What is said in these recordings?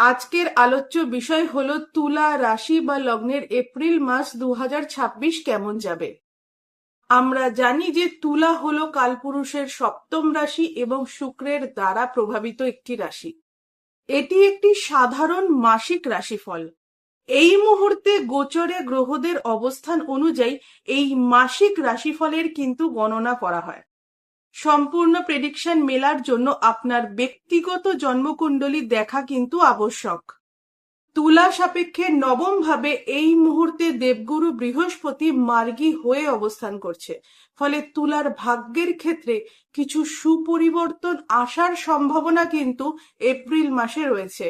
আজকের আলোচ্য বিষয় হলো তুলা রাশি বা লগ্নের এপ্রিল মাস 2026 কেমন যাবে। আমরা জানি যে তুলা হলো কালপুরুষের সপ্তম রাশি এবং শুক্রের দ্বারা প্রভাবিত একটি রাশি। এটি একটি সাধারণ মাসিক রাশিফল। এই মুহূর্তে গোচরে গ্রহদের অবস্থান অনুযায়ী এই মাসিক রাশিফলের কিন্তু গণনা করা হয়। সম্পূর্ণ প্রেডিকশন মেলার জন্য আপনার ব্যক্তিগত জন্মকুণ্ডলী দেখা কিন্তু আবশ্যক। তুলা সাপেক্ষে নবম ভাবে এই মুহূর্তে দেবগুরু বৃহস্পতি মার্গী হয়ে অবস্থান করছে, ফলে তুলার ভাগ্যের ক্ষেত্রে কিছু সুপরিবর্তন আসার সম্ভাবনা কিন্তু এপ্রিল মাসে রয়েছে।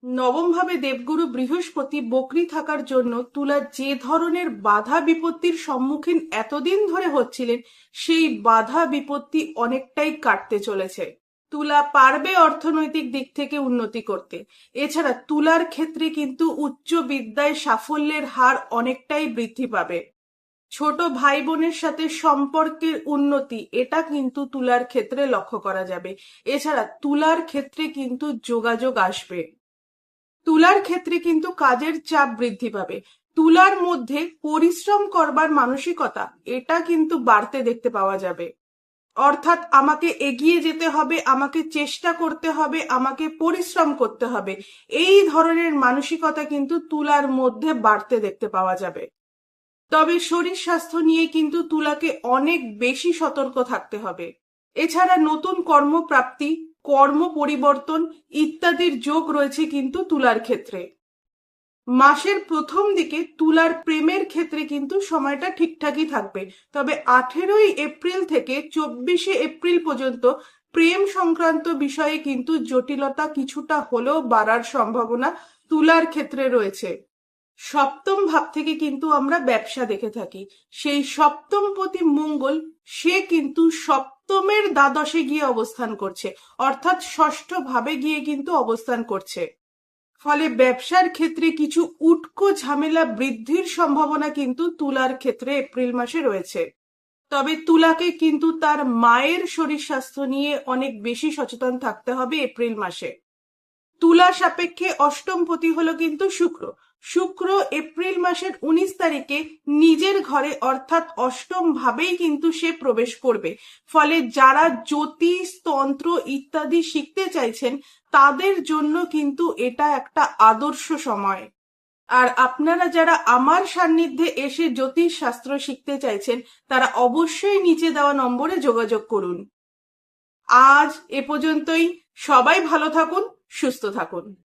নবম ভাবে দেবগুরু বৃহস্পতি বকরি থাকার জন্য তুলা যে ধরনের বাধা বিপত্তির সম্মুখীন এতদিন ধরে হচ্ছিলেন, সেই বাধা বিপত্তি অনেকটাই কাটতে চলেছে। তুলা পারবে অর্থনৈতিক দিক থেকে উন্নতি করতে। এছাড়া তুলার ক্ষেত্রে কিন্তু উচ্চ বিদ্যায় সাফল্যের হার অনেকটাই বৃদ্ধি পাবে। ছোট ভাই বোনের সাথে সম্পর্কের উন্নতি, এটা কিন্তু তুলার ক্ষেত্রে লক্ষ্য করা যাবে। এছাড়া তুলার ক্ষেত্রে কিন্তু যোগাযোগ আসবে। তুলার ক্ষেত্রে কিন্তু কাজের চাপ বৃদ্ধি পাবে। তুলার মধ্যে পরিশ্রম করবার মানসিকতা, এটা কিন্তু বাড়তে দেখতে পাওয়া যাবে। অর্থাৎ আমাকে এগিয়ে যেতে হবে, আমাকে চেষ্টা করতে হবে, আমাকে পরিশ্রম করতে হবে, এই ধরনের মানসিকতা কিন্তু তুলার মধ্যে বাড়তে দেখতে পাওয়া যাবে। তবে শরীর স্বাস্থ্য নিয়ে কিন্তু তুলাকে অনেক বেশি সতর্ক থাকতে হবে। এছাড়া নতুন কর্মপ্রাপ্তি, কর্ম পরিবর্তন ইত্যাদির যোগ রয়েছে কিন্তু তুলার ক্ষেত্রে। মাসের প্রথম দিকে তুলার প্রেমের ক্ষেত্রে কিন্তু সময়টা ঠিকঠাকই থাকবে, তবে 18ই এপ্রিল থেকে 24শে এপ্রিল পর্যন্ত প্রেম সংক্রান্ত বিষয়ে কিন্তু জটিলতা কিছুটা হলেও বাড়ার সম্ভাবনা তুলার ক্ষেত্রে রয়েছে। সপ্তম ভাব থেকে কিন্তু আমরা ব্যবসা দেখে থাকি। সেই সপ্তমপতি মঙ্গল, সে কিন্তু সপ্তমের দ্বাদশে গিয়ে অবস্থান করছে, অর্থাৎ ষষ্ঠ ভাবে গিয়ে কিন্তু অবস্থান করছে। ফলে ব্যবসার ক্ষেত্রে কিছু উটকো ঝামেলা বৃদ্ধির সম্ভাবনা কিন্তু তুলার ক্ষেত্রে এপ্রিল মাসে রয়েছে। তবে তুলাকে কিন্তু তার মায়ের শরীর স্বাস্থ্য নিয়ে অনেক বেশি সচেতন থাকতে হবে এপ্রিল মাসে। তুলা সাপেক্ষে অষ্টমপতি হলো কিন্তু শুক্র। শুক্র এপ্রিল মাসের 19 তারিখে নিজের ঘরে অর্থাৎ অষ্টম ভাবেই কিন্তু সে প্রবেশ করবে। ফলে যারা জ্যোতিষ, তন্ত্র ইত্যাদি শিখতে চাইছেন, তাদের জন্য কিন্তু এটা একটা আদর্শ সময়। আর আপনারা যারা আমার সান্নিধ্যে এসে জ্যোতিষ শাস্ত্র শিখতে চাইছেন, তারা অবশ্যই নিচে দেওয়া নম্বরে যোগাযোগ করুন। আজ এ পর্যন্তই। সবাই ভালো থাকুন, সুস্থ থাকুন।